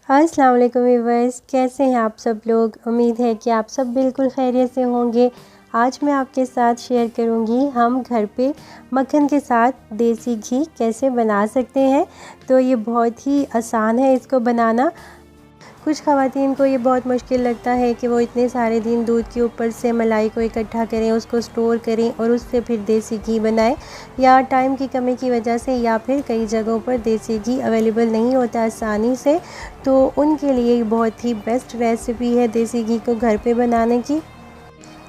अस्सलाम वालेकुम व्यूअर्स, कैसे हैं आप सब लोग। उम्मीद है कि आप सब बिल्कुल खैरियत से होंगे। आज मैं आपके साथ शेयर करूंगी हम घर पे मक्खन के साथ देसी घी कैसे बना सकते हैं। तो ये बहुत ही आसान है इसको बनाना। कुछ ख़वातीन को ये बहुत मुश्किल लगता है कि वो इतने सारे दिन दूध के ऊपर से मलाई को इकट्ठा करें, उसको स्टोर करें और उससे फिर देसी घी बनाएं, या टाइम की कमी की वजह से, या फिर कई जगहों पर देसी घी अवेलेबल नहीं होता आसानी से। तो उनके लिए बहुत ही बेस्ट रेसिपी है देसी घी को घर पे बनाने की।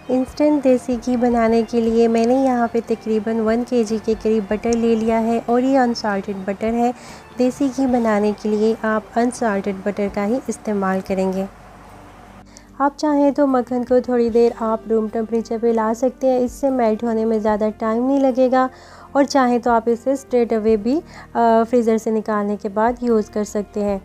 इंस्टेंट देसी घी बनाने के लिए मैंने यहाँ पे तकरीबन 1 केजी के करीब बटर ले लिया है और ये अनसाल्टेड बटर है। देसी घी बनाने के लिए आप अनसाल्टेड बटर का ही इस्तेमाल करेंगे। आप चाहें तो मक्खन को थोड़ी देर आप रूम टेम्परेचर पे ला सकते हैं, इससे मेल्ट होने में ज़्यादा टाइम नहीं लगेगा। और चाहें तो आप इसे स्ट्रेट अवे भी फ्रीज़र से निकालने के बाद यूज़ कर सकते हैं।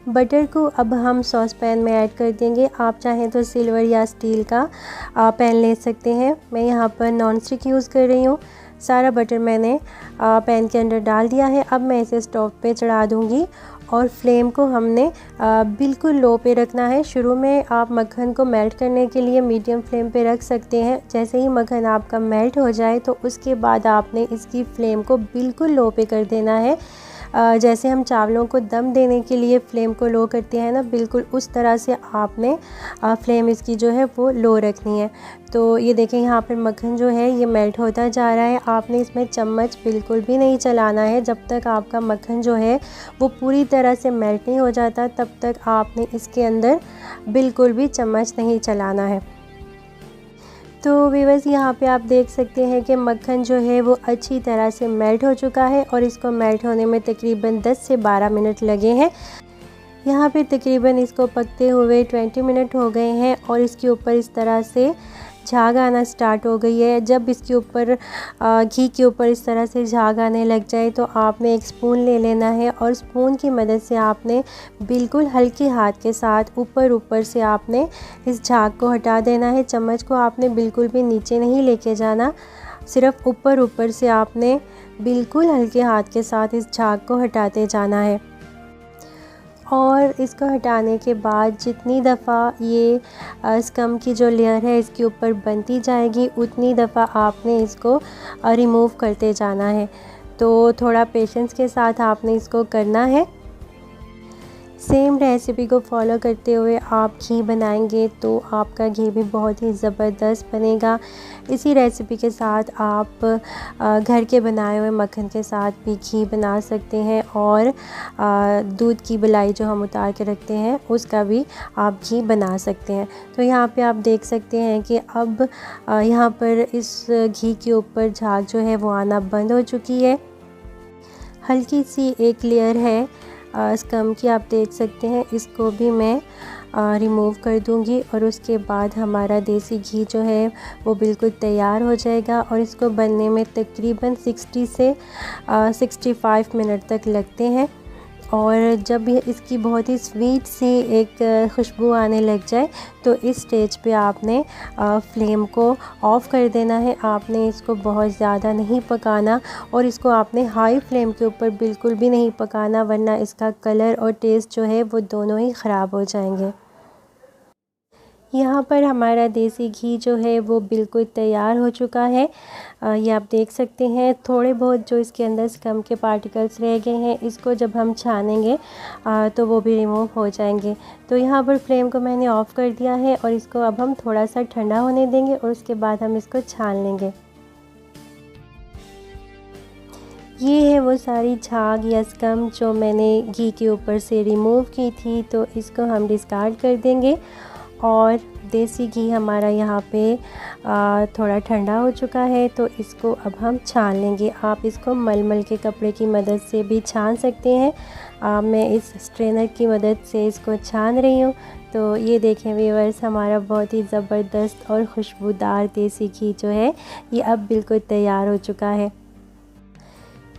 बटर को अब हम सॉस पैन में ऐड कर देंगे। आप चाहें तो सिल्वर या स्टील का पैन ले सकते हैं। मैं यहाँ पर नॉन स्टिक यूज़ कर रही हूँ। सारा बटर मैंने पैन के अंदर डाल दिया है। अब मैं इसे स्टोव पे चढ़ा दूँगी और फ्लेम को हमने बिल्कुल लो पे रखना है। शुरू में आप मक्खन को मेल्ट करने के लिए मीडियम फ्लेम पे रख सकते हैं। जैसे ही मक्खन आपका मेल्ट हो जाए तो उसके बाद आपने इसकी फ्लेम को बिल्कुल लो पे कर देना है। जैसे हम चावलों को दम देने के लिए फ्लेम को लो करते हैं ना, बिल्कुल उस तरह से आपने फ्लेम इसकी जो है वो लो रखनी है। तो ये देखें यहाँ पर मक्खन जो है ये मेल्ट होता जा रहा है। आपने इसमें चम्मच बिल्कुल भी नहीं चलाना है। जब तक आपका मक्खन जो है वो पूरी तरह से मेल्ट नहीं हो जाता तब तक आपने इसके अंदर बिल्कुल भी चम्मच नहीं चलाना है। तो व्यूअर्स, यहाँ पे आप देख सकते हैं कि मक्खन जो है वो अच्छी तरह से मेल्ट हो चुका है और इसको मेल्ट होने में तकरीबन 10 से 12 मिनट लगे हैं। यहाँ पे तकरीबन इसको पकते हुए 20 मिनट हो गए हैं और इसके ऊपर इस तरह से झाग आना स्टार्ट हो गई है। जब इसके ऊपर घी के ऊपर इस तरह से झाग आने लग जाए तो आपने एक स्पून ले लेना है और स्पून की मदद से आपने बिल्कुल हल्के हाथ के साथ ऊपर से आपने इस झाग को हटा देना है। चम्मच को आपने बिल्कुल भी नीचे नहीं लेके जाना, सिर्फ ऊपर से आपने बिल्कुल हल्के हाथ के साथ इस झाग को हटाते जाना है। और इसको हटाने के बाद जितनी दफ़ा ये स्कम की जो लेयर है इसके ऊपर बनती जाएगी उतनी दफ़ा आपने इसको रिमूव करते जाना है। तो थोड़ा पेशेंस के साथ आपने इसको करना है। सेम रेसिपी को फॉलो करते हुए आप घी बनाएंगे तो आपका घी भी बहुत ही ज़बरदस्त बनेगा। इसी रेसिपी के साथ आप घर के बनाए हुए मक्खन के साथ भी घी बना सकते हैं और दूध की मलाई जो हम उतार के रखते हैं उसका भी आप घी बना सकते हैं। तो यहाँ पे आप देख सकते हैं कि अब यहाँ पर इस घी के ऊपर झाग जो है वो आना बंद हो चुकी है। हल्की सी एक लेयर है स्कम की, आप देख सकते हैं। इसको भी मैं रिमूव कर दूंगी और उसके बाद हमारा देसी घी जो है वो बिल्कुल तैयार हो जाएगा और इसको बनने में तकरीबन 60 से 65 मिनट तक लगते हैं। और जब ये इसकी बहुत ही स्वीट सी एक खुशबू आने लग जाए तो इस स्टेज पे आपने फ्लेम को ऑफ़ कर देना है। आपने इसको बहुत ज़्यादा नहीं पकाना और इसको आपने हाई फ्लेम के ऊपर बिल्कुल भी नहीं पकाना, वरना इसका कलर और टेस्ट जो है वो दोनों ही ख़राब हो जाएंगे। यहाँ पर हमारा देसी घी जो है वो बिल्कुल तैयार हो चुका है। ये आप देख सकते हैं। थोड़े बहुत जो इसके अंदर स्कम के पार्टिकल्स रह गए हैं इसको जब हम छानेंगे तो वो भी रिमूव हो जाएंगे। तो यहाँ पर फ्लेम को मैंने ऑफ़ कर दिया है और इसको अब हम थोड़ा सा ठंडा होने देंगे और उसके बाद हम इसको छान लेंगे। ये है वो सारी झाग या स्कम जो मैंने घी के ऊपर से रिमूव की थी, तो इसको हम डिस्कार्ड कर देंगे। और देसी घी हमारा यहाँ पे थोड़ा ठंडा हो चुका है तो इसको अब हम छान लेंगे। आप इसको मलमल के कपड़े की मदद से भी छान सकते हैं। मैं इस स्ट्रेनर की मदद से इसको छान रही हूँ। तो ये देखें व्यूअर्स, हमारा बहुत ही ज़बरदस्त और खुशबूदार देसी घी जो है ये अब बिल्कुल तैयार हो चुका है।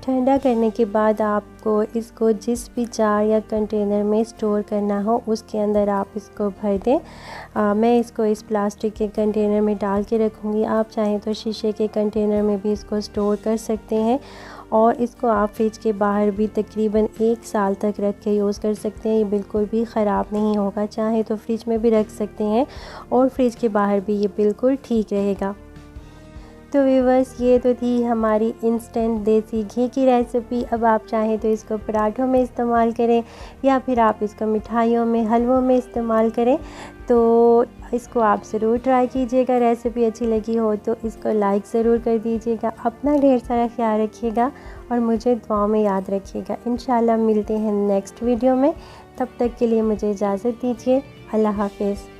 ठंडा करने के बाद आपको इसको जिस भी जार या कंटेनर में स्टोर करना हो उसके अंदर आप इसको भर दें। मैं इसको इस प्लास्टिक के कंटेनर में डाल के रखूँगी। आप चाहें तो शीशे के कंटेनर में भी इसको स्टोर कर सकते हैं और इसको आप फ्रिज के बाहर भी तकरीबन 1 साल तक रख के यूज़ कर सकते हैं। ये बिल्कुल भी ख़राब नहीं होगा। चाहे तो फ्रिज में भी रख सकते हैं और फ्रिज के बाहर भी ये बिल्कुल ठीक रहेगा। तो व्यूअर्स, ये तो थी हमारी इंस्टेंट देसी घी की रेसिपी। अब आप चाहें तो इसको पराठों में इस्तेमाल करें या फिर आप इसको मिठाइयों में, हलवों में इस्तेमाल करें। तो इसको आप ज़रूर ट्राई कीजिएगा। रेसिपी अच्छी लगी हो तो इसको लाइक ज़रूर कर दीजिएगा। अपना ढेर सारा ख्याल रखिएगा और मुझे दुआओं में याद रखिएगा। इंशाल्लाह मिलते हैं नेक्स्ट वीडियो में। तब तक के लिए मुझे इजाज़त दीजिए। अल्लाह हाफ़िज़।